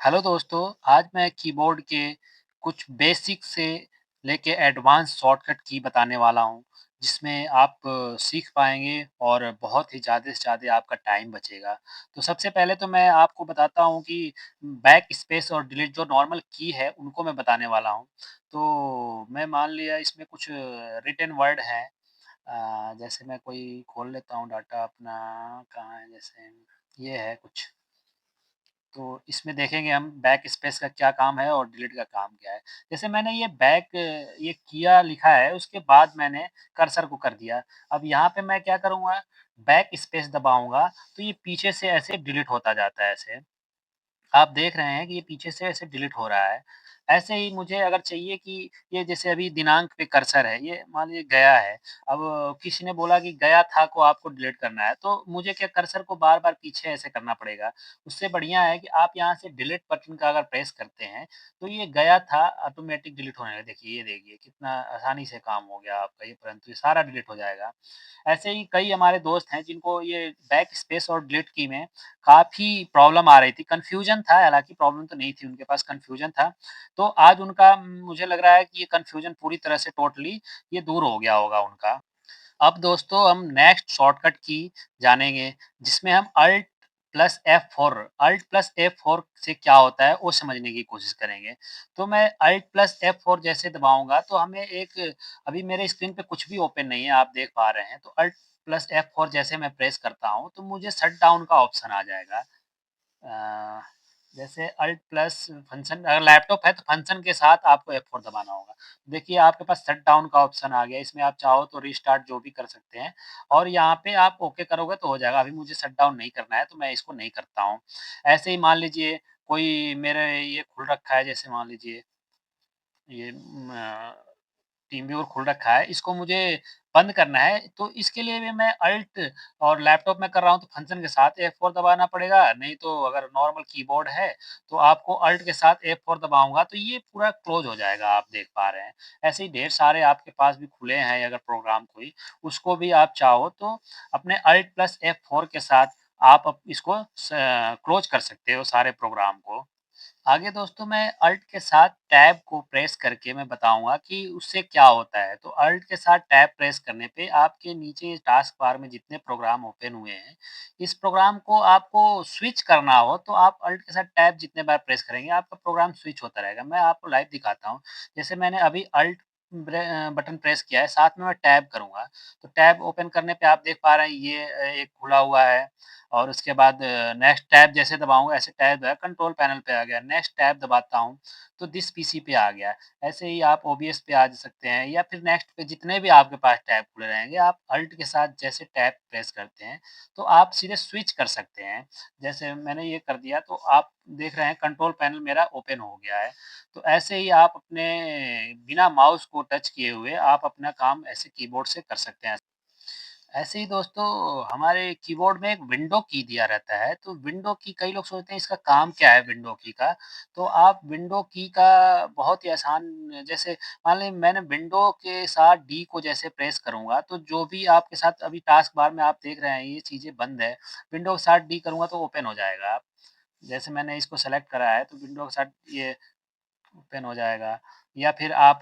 Hello दोस्तों, आज मैं कीबोर्ड के कुछ बेसिक से लेके एडवांस शॉर्टकट की बताने वाला हूँ, जिसमें आप सीख पाएँगे और बहुत ही ज़्यादा से ज़्यादा आपका टाइम बचेगा। तो सबसे पहले तो मैं आपको बताता हूँ कि बैक स्पेस और डिलीट जो नॉर्मल की है, उनको मैं बताने वाला हूँ। तो मैं मान लिया इसमें कुछ रिटन वर्ड हैं जैसे मैं कोई खोल लेता हूँ डाटा अपना, कहाँ है जैसे ये है कुछ। तो इसमें देखेंगे हम बैक स्पेस का क्या काम है और डिलीट का काम क्या है। जैसे मैंने ये किया लिखा है, उसके बाद मैंने कर्सर को कर दिया। अब यहाँ पे मैं क्या करूँगा, बैक स्पेस दबाऊँगा, तो ये पीछे से ऐसे डिलीट होता जाता है ऐसे। आप देख रहे हैं कि ये पीछे से ऐसे डिलीट हो रहा है। ऐसे ही मुझे अगर चाहिए कि ये जैसे अभी दिनांक पे कर्सर है, ये मान लीजिए गया है। अब किसी ने बोला कि गया था को आपको डिलीट करना है, तो मुझे क्या कर्सर को बार-बार पीछे ऐसे करना पड़ेगा। उससे बढ़िया है कि आप यहाँ से डिलीट बटन का अगर प्रेस करते हैं, तो ये गया था ऑटोमेटिक डिलीट होने लगा। देखिए, ये देखिए कितना आसानी से काम हो गया आपका ये परंतु ये सारा डिलीट हो जाएगा। ऐसे ही कई हमारे दोस्त हैं जिनको ये बैक स्पेस और डिलीट की में काफ़ी प्रॉब्लम आ रही थी, कन्फ्यूज़न था, हालाँकि प्रॉब्लम तो नहीं थी, उनके पास कन्फ्यूज़न था। तो आज उनका मुझे लग रहा है कि ये कन्फ्यूज़न पूरी तरह से टोटली ये दूर हो गया होगा उनका। अब दोस्तों हम नेक्स्ट शॉर्टकट की जानेंगे, जिसमें हम अल्ट प्लस F4 से क्या होता है, वो समझने की कोशिश करेंगे। तो मैं अल्ट प्लस F4 जैसे दबाऊँगा, तो हमें एक अभी मेरे स्क्रीन पे कुछ भी ओपन नहीं है, आप देख पा रहे हैं। तो अल्ट प्लस F4 जैसे मैं प्रेस करता हूँ, तो मुझे शट डाउन का ऑप्शन आ जाएगा। अ, जैसे अल्ट प्लस फंक्शन अगर लैपटॉप है तो फंक्शन के साथ आपको F4 दबाना होगा। देखिए आपके पास शट डाउन का ऑप्शन आ गया, इसमें आप चाहो तो रीस्टार्ट जो भी कर सकते हैं और यहाँ पे आप ओके करोगे तो हो जाएगा। अभी मुझे शट डाउन नहीं करना है तो मैं इसको नहीं करता हूँ। ऐसे ही मान लीजिए कोई मेरे ये खुल रखा है जैसे मान लीजिए ये टीम व्यूअर खुल रखा है, इसको मुझे बंद करना है, तो इसके लिए भी मैं अल्ट और लैपटॉप में कर रहा हूँ तो फंक्शन के साथ F4 दबाना पड़ेगा, नहीं तो अगर नॉर्मल कीबोर्ड है, तो आपको अल्ट के साथ F4 दबाऊँगा तो ये पूरा क्लोज़ हो जाएगा, आप देख पा रहे हैं। ऐसे ही ढेर सारे आपके पास भी खुले हैं अगर प्रोग्राम कोई, उसको भी आप चाहो तो अपने अल्ट प्लस F4 के साथ आप इसको क्लोज़ कर सकते हो सारे प्रोग्राम को। आगे दोस्तों मैं अल्ट के साथ टैब को प्रेस करके मैं बताऊँगा कि उससे क्या होता है। तो अल्ट के साथ टैब प्रेस करने पे आपके नीचे टास्क बार में जितने प्रोग्राम ओपन हुए हैं, इस प्रोग्राम को आपको स्विच करना हो तो आप अल्ट के साथ टैब जितने बार प्रेस करेंगे आपका प्रोग्राम स्विच होता रहेगा। मैं आपको लाइव दिखाता हूँ। जैसे मैंने अभी बटन प्रेस किया है, साथ में मैं टैब करूँगा। तो टैब ओपन करने पे आप देख पा रहे हैं ये एक खुला हुआ है और उसके बाद नेक्स्ट टैब जैसे दबाऊँगा ऐसे टैब जो है कंट्रोल पैनल पे आ गया। नेक्स्ट टैब दबाता हूँ, तो दिस पीसी पे आ गया। ऐसे ही आप ओबीएस पे आ सकते हैं या फिर नेक्स्ट पे जितने भी आपके पास टैब खुले रहेंगे, आप अल्ट के साथ जैसे टैब प्रेस करते हैं, तो आप सीधे स्विच कर सकते हैं। जैसे मैंने ये कर दिया तो आप देख रहे हैं कंट्रोल पैनल मेरा ओपन हो गया है। तो ऐसे ही आप अपने बिना माउस को टच किए हुए आप अपना काम ऐसे कीबोर्ड से कर सकते हैं। ऐसे ही दोस्तों हमारे कीबोर्ड में एक विंडो की दिया रहता है, तो विंडो की कई लोग सोचते हैं इसका काम क्या है विंडो की का? तो आप विंडो की का बहुत ही आसान जैसे मान लें मैंने विंडो के साथ डी को जैसे प्रेस करूँगा, तो जो भी आपके साथ अभी टास्क बार में आप देख रहे हैं ये चीज़ें बंद है, विंडो के साथ डी करूँगा तो ओपन हो जाएगा। जैसे मैंने इसको सेलेक्ट करा है, तो विंडो के साथ ये ओपन हो जाएगा या फिर आप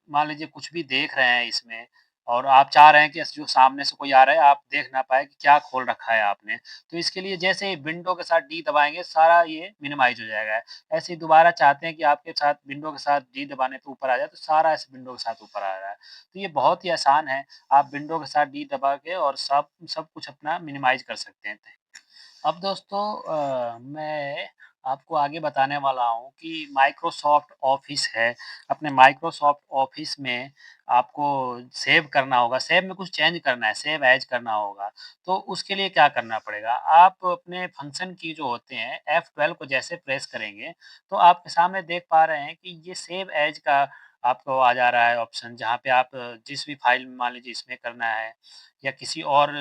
मान लीजिए कुछ भी देख रहे हैं इसमें और आप चाह रहे हैं कि जो सामने से कोई आ रहा है आप देख ना पाएँ कि क्या खोल रखा है आपने। तो इसके लिए जैसे ही विंडो के साथ डी दबाएँगे सारा ये मिनिमाइज़ हो जाएगा। ऐसे ही दोबारा चाहते हैं कि आपके साथ विंडो के साथ डी दबाने पे ऊपर आ जाए तो सारा इस विंडो के साथ ऊपर आ रहा है। तो ये बहुत ही आसान है, आप विंडो के साथ डी दबा के और सब सब कुछ अपना मिनिमाइज़ कर सकते हैं। अब दोस्तों मैं आपको आगे बताने वाला हूँ कि माइक्रोसॉफ्ट ऑफ़िस है। अपने माइक्रोसॉफ्ट ऑफ़िस में आपको सेव करना होगा, सेव में कुछ चेंज करना है, सेव एज़ करना होगा। तो उसके लिए क्या करना पड़ेगा? आप अपने फ़ंक्शन की जो होते हैं F12 को जैसे प्रेस करेंगे, तो आपके सामने देख पा रहे हैं कि ये सेव एज़ का आपको आ जा रहा है ऑप्शन जहाँ पे आप जिस भी फ़ाइल मान लीजिए इसमें करना है या किसी और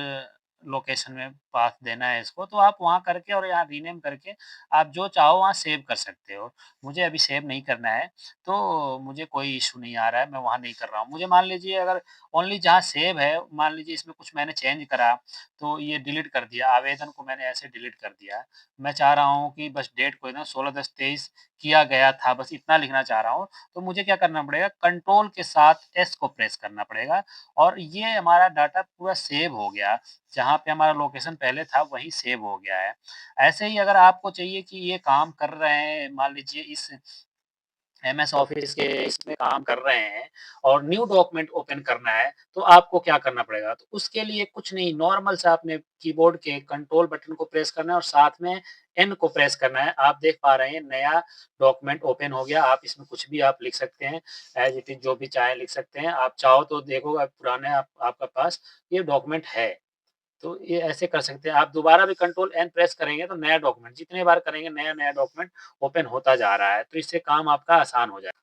लोकेशन में पाथ देना है इसको, तो आप वहाँ करके और यहाँ रीनेम करके आप जो चाहो वहाँ सेव कर सकते हो। मुझे अभी सेव नहीं करना है, तो मुझे कोई इश्यू नहीं आ रहा है, मैं वहाँ नहीं कर रहा हूँ। मुझे मान लीजिए अगर ओनली जहाँ सेव है, मान लीजिए इसमें कुछ मैंने चेंज करा, तो ये डिलीट कर दिया, आवेदन को मैंने ऐसे डिलीट कर दिया। मैं चाह रहा हूँ कि बस डेट को ना 16/10/23 किया गया था, बस इतना लिखना चाह रहा हूँ। तो मुझे क्या करना पड़ेगा, कंट्रोल के साथ एस को प्रेस करना पड़ेगा और ये हमारा डाटा पूरा सेव हो गया। जहाँ पे हमारा लोकेशन पहले था, वहीं सेव हो गया है। ऐसे ही अगर आपको चाहिए कि ये काम कर रहे हैं, मान लीजिए इस एमएस ऑफिस के इसमें काम कर रहे हैं और न्यू डॉक्यूमेंट ओपन करना है, तो आपको क्या करना पड़ेगा? तो उसके लिए कुछ नहीं, नॉर्मल सा आपने कीबोर्ड के कंट्रोल बटन को प्रेस करना है और साथ में एन को प्रेस करना है। आप देख पा रहे हैं नया डॉक्यूमेंट ओपन हो गया। आप इसमें कुछ भी आप लिख सकते हैं, एज़ इट इज़ जो भी चाहें लिख सकते हैं। आप चाहो तो देखो पुराने आपका पास ये डॉक्यूमेंट है। तो ये ऐसे कर सकते हैं। आप दोबारा भी कंट्रोल एन प्रेस करेंगे तो नया डॉक्यूमेंट जितने बार करेंगे नया-नया डॉक्यूमेंट ओपन होता जा रहा है। तो इससे काम आपका आसान हो जाएगा।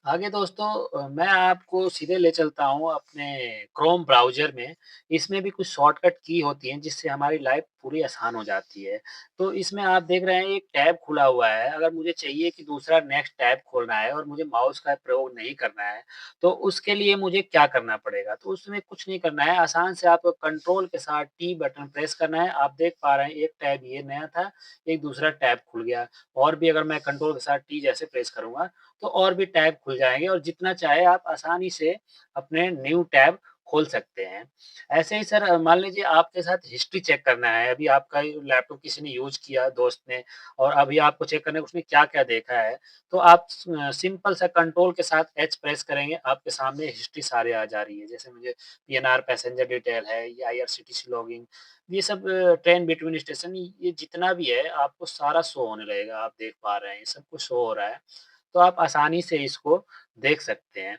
आगे दोस्तों मैं आपको सीधे ले चलता हूँ अपने क्रोम ब्राउज़र में। इसमें भी कुछ शॉर्टकट की होती हैं जिससे हमारी लाइफ़ पूरी आसान हो जाती है। तो इसमें आप देख रहे हैं एक टैब खुला हुआ है। अगर मुझे चाहिए कि दूसरा नेक्स्ट टैब खोलना है और मुझे माउस का प्रयोग नहीं करना है, तो उसके लिए मुझे क्या करना पड़ेगा? तो उसमें कुछ नहीं करना है, आसान से आपको कंट्रोल के साथ टी बटन प्रेस करना है। आप देख पा रहे हैं एक टैब ये नया था, एक दूसरा टैब खुल गया और भी अगर मैं कंट्रोल के साथ टी जैसे प्रेस करूँगा तो और भी टैब खुल जाएँगे और जितना चाहे आप आसानी से अपने न्यू टैब खोल सकते हैं। ऐसे ही सर मान लीजिए आपके साथ हिस्ट्री चेक करना है, अभी आपका ये लैपटॉप किसी ने यूज़ किया दोस्त ने और अभी आपको चेक करना है उसने क्या-क्या देखा है, तो आप सिंपल सा कंट्रोल के साथ एच प्रेस करेंगे, आपके सामने हिस्ट्री सारी आ जा रही है। जैसे मुझे पीएनआर पैसेंजर डिटेल है, ये आईआरसीटीसी लॉगिन, ये सब ट्रेन बिटवीन स्टेशन ये जितना भी है आपको सारा शो होने लगेगा, आप देख पा रहे हैं, सब कुछ शो हो रहा है। तो आप आसानी से इसको देख सकते हैं।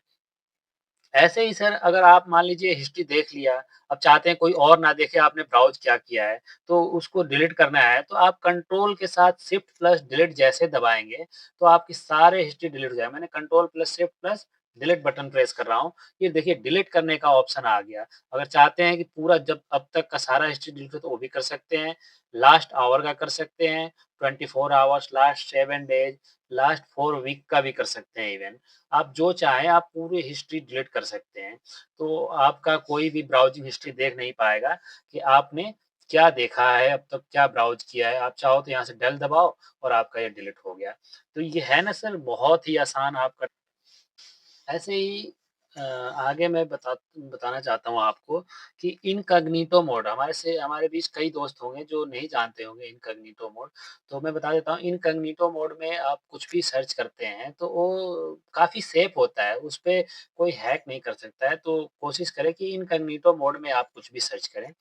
ऐसे ही सर अगर आप मान लीजिए हिस्ट्री देख लिया, अब चाहते हैं कोई और ना देखे आपने ब्राउज़ क्या किया है, तो उसको डिलीट करना है, तो आप कंट्रोल के साथ शिफ्ट प्लस डिलीट जैसे दबाएँगे, तो आपकी सारे हिस्ट्री डिलीट हो जाए। मैंने control plus shift plus delete button press कर रहा हूँ। ये देखिए डिलीट करने का ऑप्शन आ गया। अगर चाहते हैं कि पूरा जब अब तक का सारा हिस्ट्री डिलीट हो तो वो भी कर सकते हैं। लास्ट आवर का कर सकते हैं, 24 hours, last 7 days, last 4 week का भी कर सकते हैं इवेन। आप जो चाहें आप पूरी हिस्ट्री डिलीट कर सकते हैं। तो आपका कोई भी ब्राउज़िंग हिस्ट्री देख नहीं पाएगा कि आपने क्या देखा है, अब तक क्या ब्राउज़ किया है। आप चाहो तो यहाँ से डेल दबाओ और आपका ये डिलीट हो गया। तो ये है ना सर बहुत ही आसान आपका ऐसे ही आगे मैं बताना चाहता हूँ आपको कि इनकॉग्निटो मोड हमारे बीच कई दोस्त होंगे जो नहीं जानते होंगे इनकॉग्निटो मोड। तो मैं बता देता हूँ इनकॉग्निटो मोड में आप कुछ भी सर्च करते हैं तो वो काफ़ी सेफ होता है, उसपे कोई हैक नहीं कर सकता है। तो कोशिश करें कि इनकॉग्निटो मोड में आप कुछ भी सर्च करें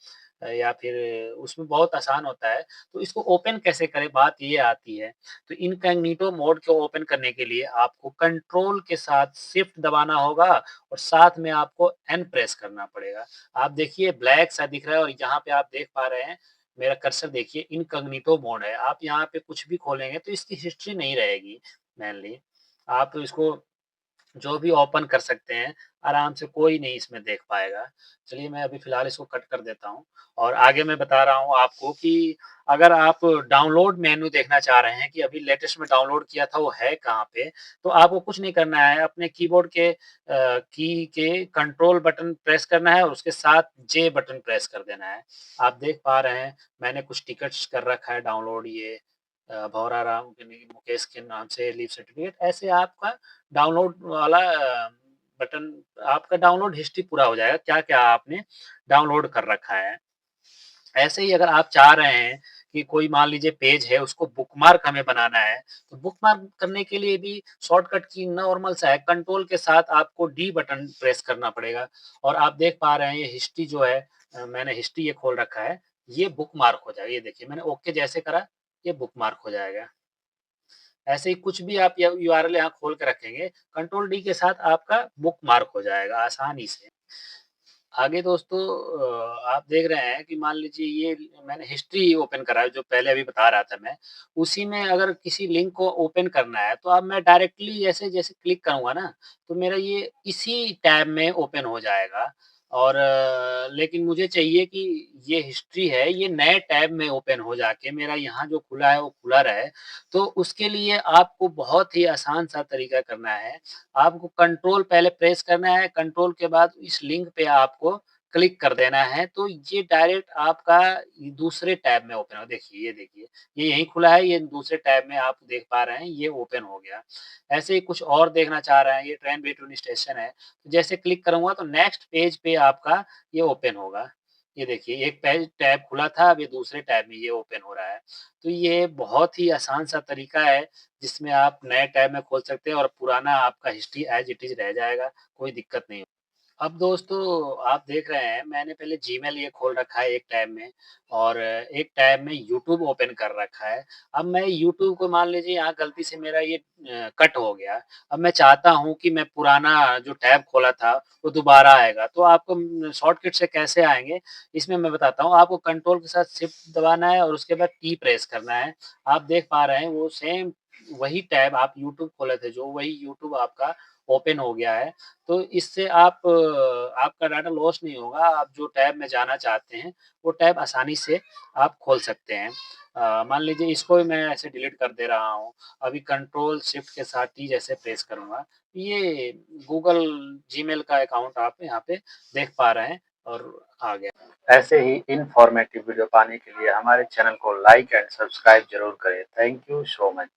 या फिर उसमें बहुत आसान होता है। तो इसको ओपन कैसे करें बात ये आती है। तो इनकॉग्निटो मोड को ओपन करने के लिए आपको कंट्रोल के साथ शिफ्ट दबाना होगा और साथ में आपको एन प्रेस करना पड़ेगा। आप देखिए ब्लैक सा दिख रहा है और यहाँ पे आप देख पा रहे हैं, मेरा कर्सर देखिए इनकॉग्निटो मोड है। आप यहाँ पे कुछ भी खोलेंगे तो इसकी हिस्ट्री नहीं रहेगी मेनली। आप इसको जो भी ओपन कर सकते हैं, आराम से कोई नहीं इसमें देख पाएगा। चलिए मैं अभी फ़िलहाल इसको कट कर देता हूँ और आगे मैं बता रहा हूँ आपको कि अगर आप डाउनलोड मेनू देखना चाह रहे हैं कि अभी लेटेस्ट में डाउनलोड किया था वो है कहाँ पे, तो आपको कुछ नहीं करना है, अपने कीबोर्ड के की के कंट्रोल बटन प्रेस करना है और उसके साथ जे बटन प्रेस कर देना है। आप देख पा रहे हैं, मैंने कुछ टिकट्स कर रखा है डाउनलोड ये भौरा राम मुकेश के नाम से लीव सर्टिफ़िकेट ऐसे आपका डाउनलोड वाला बटन आपका डाउनलोड हिस्ट्री पूरा हो जाएगा, क्या-क्या आपने डाउनलोड कर रखा है। ऐसे ही अगर आप चाह रहे हैं कि कोई मान लीजिए पेज है, उसको बुकमार्क हमें बनाना है, तो बुकमार्क करने के लिए भी शॉर्टकट की नॉर्मल सा है, कंट्रोल के साथ आपको डी बटन प्रेस करना पड़ेगा और आप देख पा रहे हैं ये हिस्ट्री जो है मैंने हिस्ट्री ये खोल रखा है, ये बुकमार्क हो जाएगा। ये देखिए मैंने ओके जैसे करा, ये बुकमार्क हो जाएगा। ऐसे ही कुछ भी आप य यूआरएल यहाँ खोल के रखेंगे, कंट्रोल डी के साथ आपका बुकमार्क हो जाएगा आसानी से। आगे दोस्तों आप देख रहे हैं कि मान लीजिए ये मैंने हिस्ट्री ओपन करा है, जो पहले अभी बता रहा था मैं। उसी में अगर किसी लिंक को ओपन करना है, तो अब मैं डायरेक्टली जैसे-जैसे क्लिक करूँगा ना, तो मेरा ये इसी टैब में ओपन हो जाएगा और लेकिन मुझे चाहिए कि ये हिस्ट्री है, ये नए टैब में ओपन हो जाके मेरा यहाँ जो खुला है वो खुला रहे। तो उसके लिए आपको बहुत ही आसान-सा तरीका करना है। आपको कंट्रोल पहले प्रेस करना है, कंट्रोल के बाद इस लिंक पे आपको क्लिक कर देना है, तो ये डायरेक्ट आपका दूसरे टैब में ओपन हो देखिए, ये देखिए, ये यहीं खुला है, ये दूसरे टैब में आप देख पा रहे हैं, ये ओपन हो गया। ऐसे ही कुछ और देखना चाह रहे हैं, ये ट्रेन बिटवीन स्टेशन है, जैसे क्लिक करूँगा तो नेक्स्ट पेज पे आपका ये ओपन होगा। ये देखिए एक पेज टैब खुला था, अब ये दूसरे टैब में ये ओपन हो रहा है। तो ये बहुत ही आसान-सा तरीका है, जिसमें आप नए टैब में खोल सकते हैं और पुराना आपका हिस्ट्री एज़ इट इज़ रह जाएगा, कोई दिक्कत नहीं। अब दोस्तों आप देख रहे हैं मैंने पहले जीमेल ये खोल रखा है एक टैब में और एक टैब में यूट्यूब ओपन कर रखा है। अब मैं यूट्यूब को मान लीजिए यहाँ गलती से मेरा ये कट हो गया। अब मैं चाहता हूँ कि मैं पुराना जो टैब खोला था वो दोबारा आएगा। तो आपको शॉर्टकट से कैसे आएँगे इसमें मैं बताता हूँ। आपको कंट्रोल के साथ शिफ्ट दबाना है और उसके बाद टी प्रेस करना है। आप देख पा रहे हैं वो सेम वही टैब आप यूट्यूब खोले थे जो वही यूट्यूब आपका ओपन हो गया है। तो इससे आपका डाटा लॉस नहीं होगा, आप जो टैब में जाना चाहते हैं, वो टैब आसानी से आप खोल सकते हैं। मान लीजिए इसको भी मैं ऐसे डिलीट कर दे रहा हूँ, अभी कंट्रोल शिफ्ट के साथ टी जैसे प्रेस करूँगा, ये गूगल जीमेल का अकाउंट आप यहाँ पे देख पा रहे हैं और आ गया। ऐसे ही इन्फॉर्मेटिव वीडियो पाने के लिए हमारे चैनल को लाइक एंड सब्सक्राइब ज़रूर करें। Thank you so much.